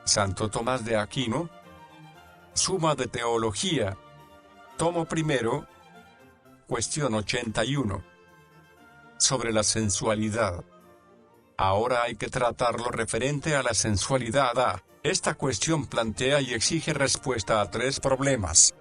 Santo Tomás de Aquino. Suma de Teología. Tomo primero. Cuestión 81. Sobre la sensualidad. Ahora hay que tratar lo referente a la sensualidad. Esta cuestión plantea y exige respuesta a 3 problemas.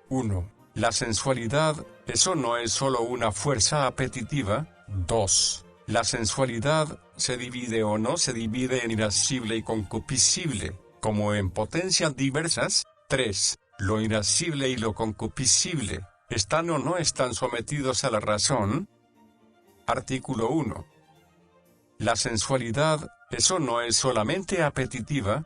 1. La sensualidad, ¿eso no es solo una fuerza apetitiva? 2. La sensualidad, ¿se divide o no se divide en irascible y concupiscible, como en potencias diversas? 3. ¿Lo irascible y lo concupiscible, están o no están sometidos a la razón? Artículo 1. La sensualidad, ¿eso no es solamente apetitiva?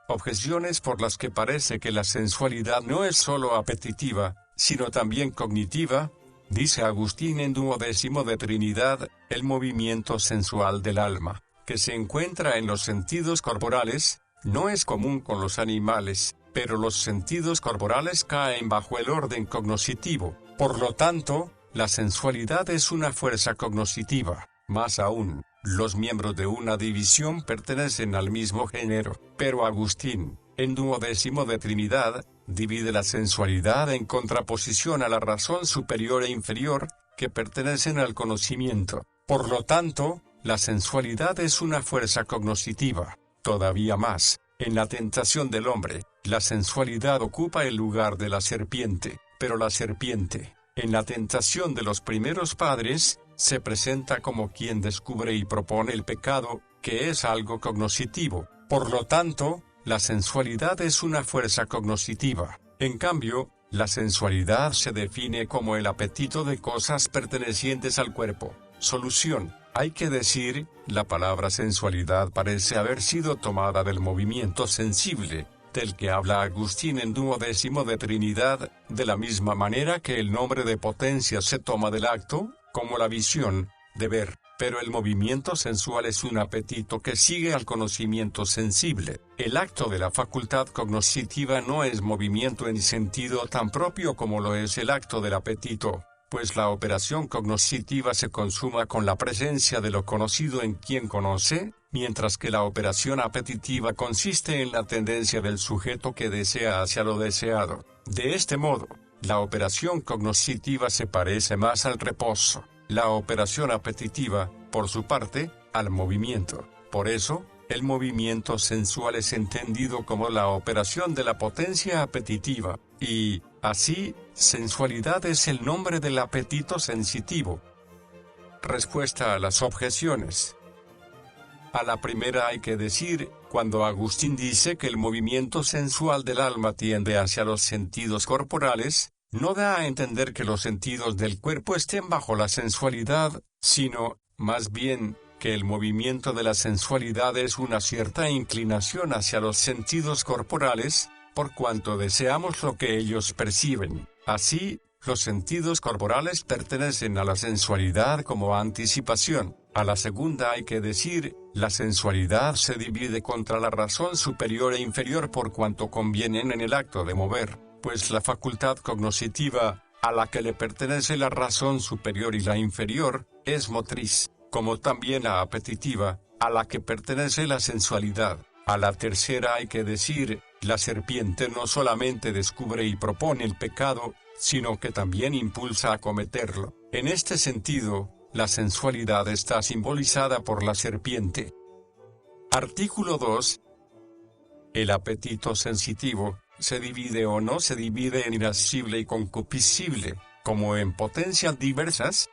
Objeciones por las que parece que la sensualidad no es solo apetitiva, sino también cognitiva. Dice Agustín en Duodécimo de Trinidad, el movimiento sensual del alma, que se encuentra en los sentidos corporales, no es común con los animales, pero los sentidos corporales caen bajo el orden cognoscitivo. Por lo tanto, la sensualidad es una fuerza cognoscitiva. Más aún, los miembros de una división pertenecen al mismo género, pero Agustín, en Duodécimo de Trinidad, divide la sensualidad en contraposición a la razón superior e inferior, que pertenecen al conocimiento. Por lo tanto, la sensualidad es una fuerza cognoscitiva. Todavía más, en la tentación del hombre, la sensualidad ocupa el lugar de la serpiente, pero la serpiente, en la tentación de los primeros padres, se presenta como quien descubre y propone el pecado, que es algo cognoscitivo. Por lo tanto, la sensualidad es una fuerza cognoscitiva. En cambio, la sensualidad se define como el apetito de cosas pertenecientes al cuerpo. Solución. Hay que decir, la palabra sensualidad parece haber sido tomada del movimiento sensible, del que habla Agustín en Duodécimo de Trinidad, de la misma manera que el nombre de potencia se toma del acto, como la visión, de ver, pero el movimiento sensual es un apetito que sigue al conocimiento sensible. El acto de la facultad cognoscitiva no es movimiento en sentido tan propio como lo es el acto del apetito, pues la operación cognoscitiva se consuma con la presencia de lo conocido en quien conoce, mientras que la operación apetitiva consiste en la tendencia del sujeto que desea hacia lo deseado. De este modo, la operación cognoscitiva se parece más al reposo, la operación apetitiva, por su parte, al movimiento. Por eso, el movimiento sensual es entendido como la operación de la potencia apetitiva, y, así, sensualidad es el nombre del apetito sensitivo. Respuesta a las objeciones. A la primera hay que decir, cuando Agustín dice que el movimiento sensual del alma tiende hacia los sentidos corporales, no da a entender que los sentidos del cuerpo estén bajo la sensualidad, sino, más bien, que el movimiento de la sensualidad es una cierta inclinación hacia los sentidos corporales, por cuanto deseamos lo que ellos perciben. Así, los sentidos corporales pertenecen a la sensualidad como anticipación. A la segunda hay que decir, la sensualidad se divide contra la razón superior e inferior por cuanto convienen en el acto de mover, pues la facultad cognoscitiva, a la que le pertenece la razón superior y la inferior, es motriz, como también la apetitiva, a la que pertenece la sensualidad. A la tercera hay que decir, la serpiente no solamente descubre y propone el pecado, sino que también impulsa a cometerlo. En este sentido, la sensualidad está simbolizada por la serpiente. Artículo 2. El apetito sensitivo, ¿se divide o no se divide en irascible y concupiscible, como en potencias diversas?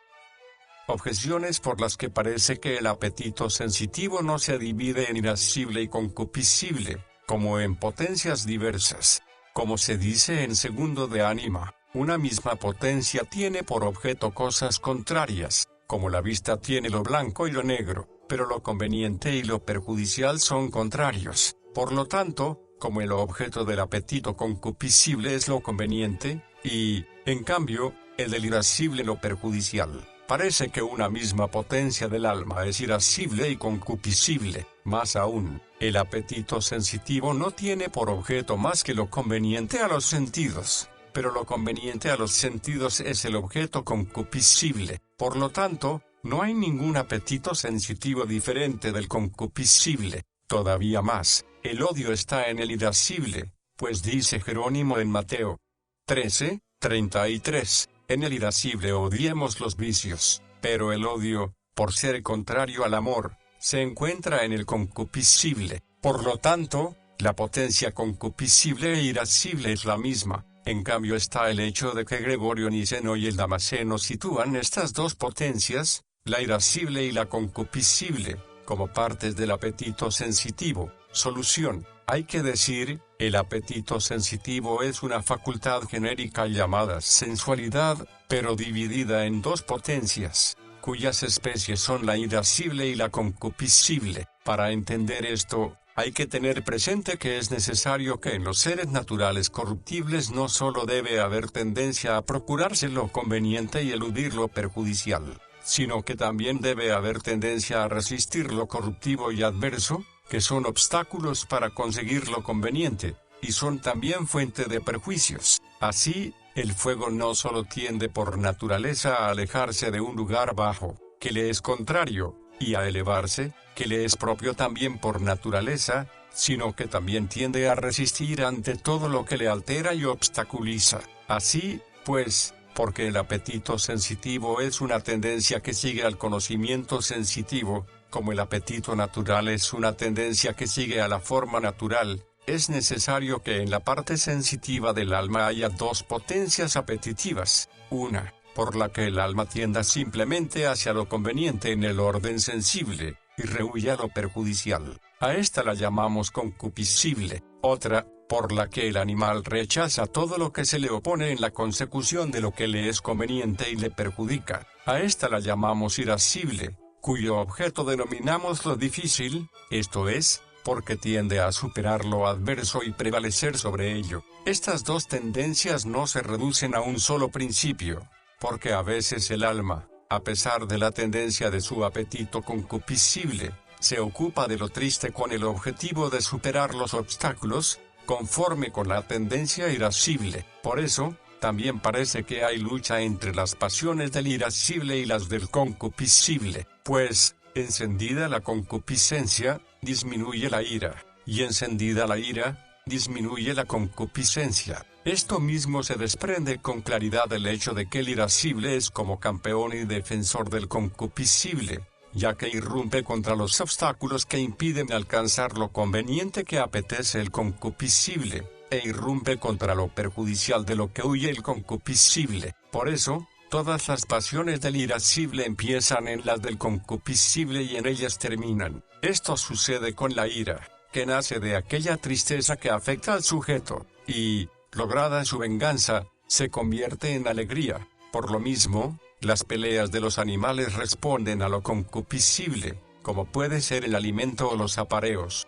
Objeciones por las que parece que el apetito sensitivo no se divide en irascible y concupiscible, como en potencias diversas. Como se dice en Segundo de Ánima, una misma potencia tiene por objeto cosas contrarias, como la vista tiene lo blanco y lo negro, pero lo conveniente y lo perjudicial son contrarios. Por lo tanto, como el objeto del apetito concupiscible es lo conveniente, y, en cambio, el del irascible lo perjudicial, parece que una misma potencia del alma es irascible y concupiscible. Más aún, el apetito sensitivo no tiene por objeto más que lo conveniente a los sentidos, pero lo conveniente a los sentidos es el objeto concupiscible. Por lo tanto, no hay ningún apetito sensitivo diferente del concupiscible. Todavía más, el odio está en el irascible, pues dice Jerónimo en Mateo 13:33, en el irascible odiemos los vicios, pero el odio, por ser contrario al amor, se encuentra en el concupiscible. Por lo tanto, la potencia concupiscible e irascible es la misma. En cambio está el hecho de que Gregorio Niceno y el Damasceno sitúan estas dos potencias, la irascible y la concupiscible, como partes del apetito sensitivo. Solución: hay que decir, el apetito sensitivo es una facultad genérica llamada sensualidad, pero dividida en dos potencias, cuyas especies son la irascible y la concupiscible. Para entender esto, hay que tener presente que es necesario que en los seres naturales corruptibles no solo debe haber tendencia a procurarse lo conveniente y eludir lo perjudicial, sino que también debe haber tendencia a resistir lo corruptivo y adverso, que son obstáculos para conseguir lo conveniente, y son también fuente de perjuicios. Así, el fuego no solo tiende por naturaleza a alejarse de un lugar bajo, que le es contrario, y a elevarse, que le es propio también por naturaleza, sino que también tiende a resistir ante todo lo que le altera y obstaculiza. Así, pues, porque el apetito sensitivo es una tendencia que sigue al conocimiento sensitivo, como el apetito natural es una tendencia que sigue a la forma natural, es necesario que en la parte sensitiva del alma haya dos potencias apetitivas, una, por la que el alma tienda simplemente hacia lo conveniente en el orden sensible, y rehuya lo perjudicial. A esta la llamamos concupiscible. Otra, por la que el animal rechaza todo lo que se le opone en la consecución de lo que le es conveniente y le perjudica. A esta la llamamos irascible, cuyo objeto denominamos lo difícil, esto es, porque tiende a superar lo adverso y prevalecer sobre ello. Estas dos tendencias no se reducen a un solo principio, porque a veces el alma, a pesar de la tendencia de su apetito concupiscible, se ocupa de lo triste con el objetivo de superar los obstáculos, conforme con la tendencia irascible. Por eso, también parece que hay lucha entre las pasiones del irascible y las del concupiscible, pues, encendida la concupiscencia, disminuye la ira, y encendida la ira, disminuye la concupiscencia. Esto mismo se desprende con claridad del hecho de que el irascible es como campeón y defensor del concupiscible, ya que irrumpe contra los obstáculos que impiden alcanzar lo conveniente que apetece el concupiscible, e irrumpe contra lo perjudicial de lo que huye el concupiscible. Por eso, todas las pasiones del irascible empiezan en las del concupiscible y en ellas terminan. Esto sucede con la ira, que nace de aquella tristeza que afecta al sujeto, y, lograda su venganza, se convierte en alegría. Por lo mismo, las peleas de los animales responden a lo concupiscible, como puede ser el alimento o los apareos.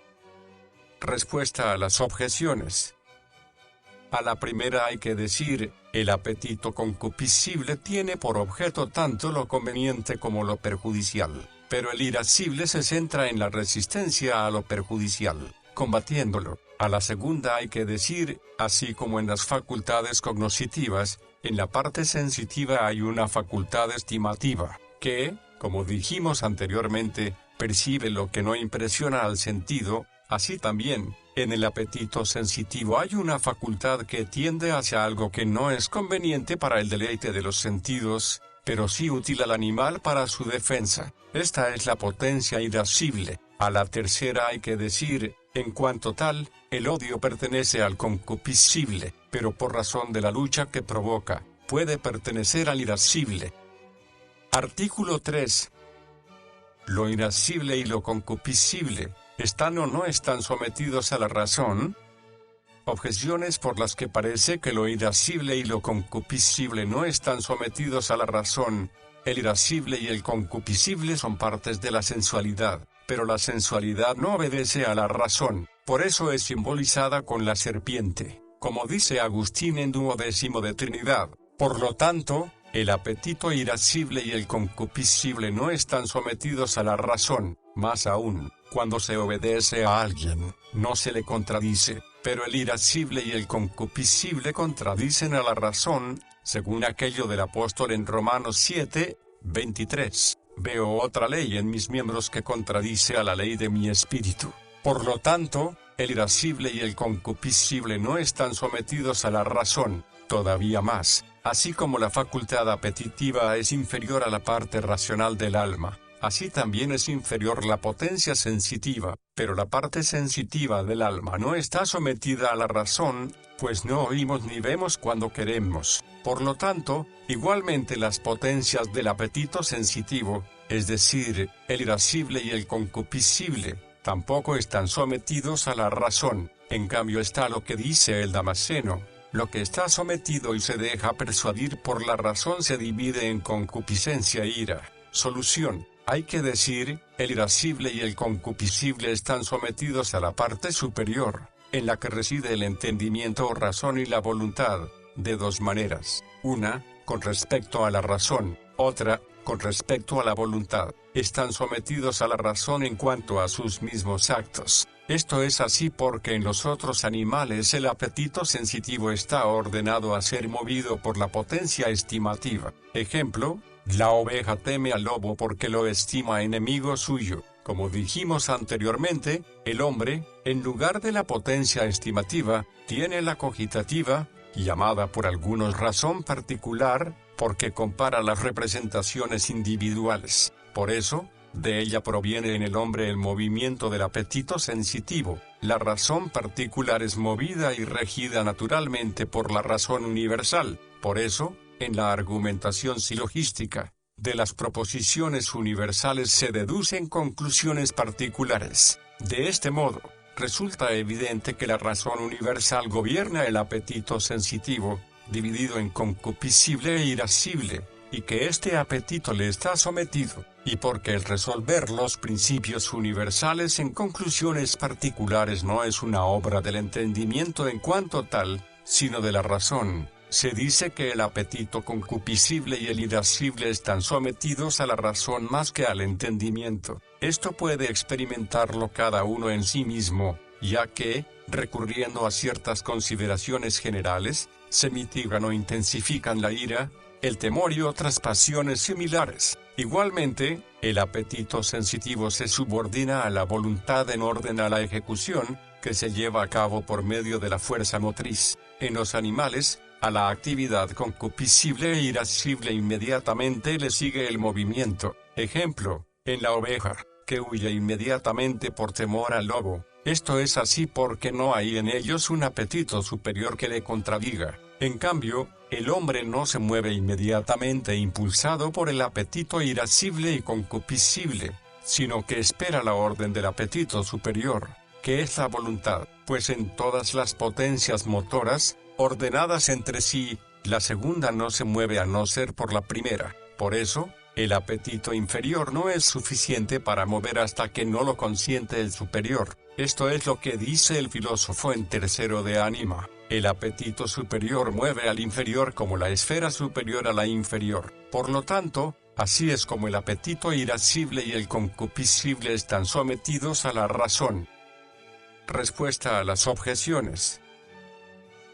Respuesta a las objeciones. A la primera hay que decir, el apetito concupiscible tiene por objeto tanto lo conveniente como lo perjudicial, pero el irascible se centra en la resistencia a lo perjudicial, combatiéndolo. A la segunda hay que decir, así como en las facultades cognoscitivas, en la parte sensitiva hay una facultad estimativa, que, como dijimos anteriormente, percibe lo que no impresiona al sentido. Así también, en el apetito sensitivo hay una facultad que tiende hacia algo que no es conveniente para el deleite de los sentidos, pero sí útil al animal para su defensa. Esta es la potencia irascible. A la tercera hay que decir, en cuanto tal, el odio pertenece al concupiscible, pero por razón de la lucha que provoca, puede pertenecer al irascible. Artículo 3. Lo irascible y lo concupiscible, ¿están o no están sometidos a la razón? Objeciones por las que parece que lo irascible y lo concupiscible no están sometidos a la razón. El irascible y el concupiscible son partes de la sensualidad, pero la sensualidad no obedece a la razón, por eso es simbolizada con la serpiente, como dice Agustín en Duodécimo de Trinidad. Por lo tanto, el apetito irascible y el concupiscible no están sometidos a la razón. Más aún, cuando se obedece a alguien, no se le contradice, pero el irascible y el concupiscible contradicen a la razón, según aquello del apóstol en Romanos 7:23. Veo otra ley en mis miembros que contradice a la ley de mi espíritu, Por lo tanto, el irascible y el concupiscible no están sometidos a la razón, todavía más, así como la facultad apetitiva es inferior a la parte racional del alma, así también es inferior la potencia sensitiva, pero la parte sensitiva del alma no está sometida a la razón, pues no oímos ni vemos cuando queremos. Por lo tanto, igualmente las potencias del apetito sensitivo, es decir, el irascible y el concupiscible, tampoco están sometidos a la razón. En cambio está lo que dice el Damasceno: lo que está sometido y se deja persuadir por la razón se divide en concupiscencia e ira. Solución: hay que decir, el irascible y el concupiscible están sometidos a la parte superior, en la que reside el entendimiento o razón y la voluntad, de dos maneras: una, con respecto a la razón; otra, con respecto a la voluntad. Están sometidos a la razón en cuanto a sus mismos actos. Esto es así porque en los otros animales el apetito sensitivo está ordenado a ser movido por la potencia estimativa. Ejemplo: la oveja teme al lobo porque lo estima enemigo suyo. Como dijimos anteriormente, el hombre, en lugar de la potencia estimativa, tiene la cogitativa, llamada por algunos razón particular, porque compara las representaciones individuales. Por eso, de ella proviene en el hombre el movimiento del apetito sensitivo. La razón particular es movida y regida naturalmente por la razón universal. Por eso, en la argumentación silogística, de las proposiciones universales se deducen conclusiones particulares. De este modo, resulta evidente que la razón universal gobierna el apetito sensitivo, dividido en concupiscible e irascible, y que este apetito le está sometido, y porque el resolver los principios universales en conclusiones particulares no es una obra del entendimiento en cuanto tal, sino de la razón, se dice que el apetito concupiscible y el irascible están sometidos a la razón más que al entendimiento. Esto puede experimentarlo cada uno en sí mismo, ya que, recurriendo a ciertas consideraciones generales, se mitigan o intensifican la ira, el temor y otras pasiones similares. Igualmente, el apetito sensitivo se subordina a la voluntad en orden a la ejecución, que se lleva a cabo por medio de la fuerza motriz. En los animales, a la actividad concupiscible e irascible inmediatamente le sigue el movimiento. Ejemplo: en la oveja, que huye inmediatamente por temor al lobo. Esto es así porque no hay en ellos un apetito superior que le contradiga. En cambio, el hombre no se mueve inmediatamente impulsado por el apetito irascible y concupiscible, sino que espera la orden del apetito superior, que es la voluntad, pues en todas las potencias motoras, ordenadas entre sí, la segunda no se mueve a no ser por la primera. Por eso, el apetito inferior no es suficiente para mover hasta que no lo consiente el superior. Esto es lo que dice el filósofo en Tercero de Ánima: el apetito superior mueve al inferior como la esfera superior a la inferior. Por lo tanto, así es como el apetito irascible y el concupiscible están sometidos a la razón. Respuesta a las objeciones.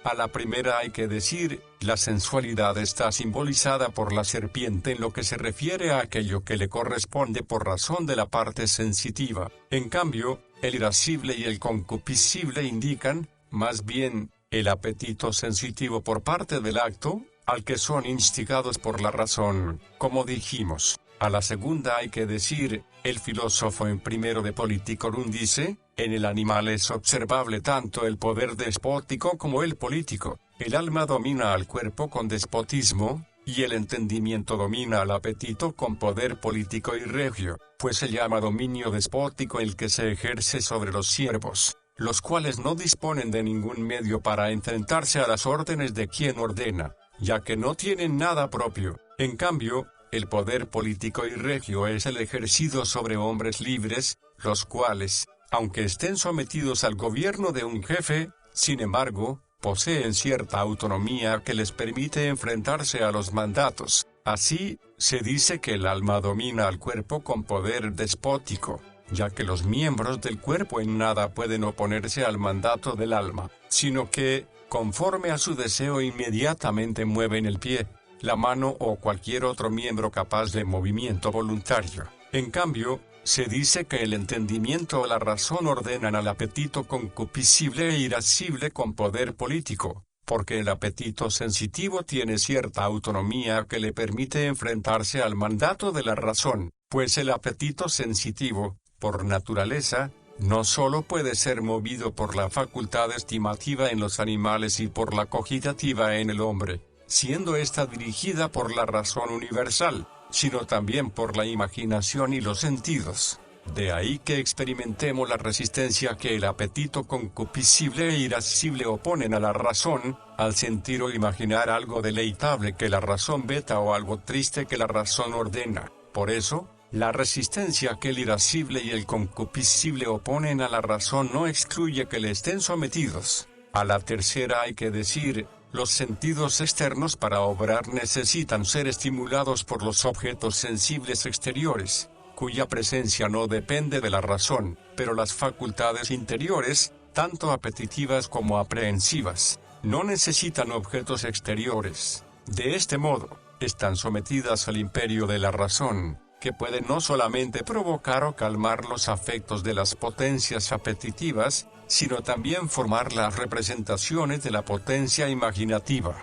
A la primera hay que decir, la sensualidad está simbolizada por la serpiente en lo que se refiere a aquello que le corresponde por razón de la parte sensitiva. En cambio, el irascible y el concupiscible indican, más bien, el apetito sensitivo por parte del acto, al que son instigados por la razón, como dijimos. A la segunda hay que decir, el filósofo en Primero de Politicorum dice, en el animal es observable tanto el poder despótico como el político. El alma domina al cuerpo con despotismo, y el entendimiento domina al apetito con poder político y regio, pues se llama dominio despótico el que se ejerce sobre los siervos, los cuales no disponen de ningún medio para enfrentarse a las órdenes de quien ordena, ya que no tienen nada propio. En cambio, el poder político y regio es el ejercido sobre hombres libres, los cuales, aunque estén sometidos al gobierno de un jefe, sin embargo, poseen cierta autonomía que les permite enfrentarse a los mandatos. Así, se dice que el alma domina al cuerpo con poder despótico, ya que los miembros del cuerpo en nada pueden oponerse al mandato del alma, sino que, conforme a su deseo inmediatamente mueven el pie, la mano o cualquier otro miembro capaz de movimiento voluntario. En cambio, Se dice que el entendimiento o la razón ordenan al apetito concupiscible e irascible con poder político, porque el apetito sensitivo tiene cierta autonomía que le permite enfrentarse al mandato de la razón, pues el apetito sensitivo, por naturaleza, no solo puede ser movido por la facultad estimativa en los animales y por la cogitativa en el hombre, siendo ésta dirigida por la razón universal, sino también por la imaginación y los sentidos. De ahí que experimentemos la resistencia que el apetito concupiscible e irascible oponen a la razón, al sentir o imaginar algo deleitable que la razón veta o algo triste que la razón ordena. Por eso, la resistencia que el irascible y el concupiscible oponen a la razón no excluye que le estén sometidos. A la tercera hay que decir, los sentidos externos para obrar necesitan ser estimulados por los objetos sensibles exteriores, cuya presencia no depende de la razón, pero las facultades interiores, tanto apetitivas como aprehensivas, no necesitan objetos exteriores. De este modo, están sometidas al imperio de la razón, que puede no solamente provocar o calmar los afectos de las potencias apetitivas, sino también formar las representaciones de la potencia imaginativa.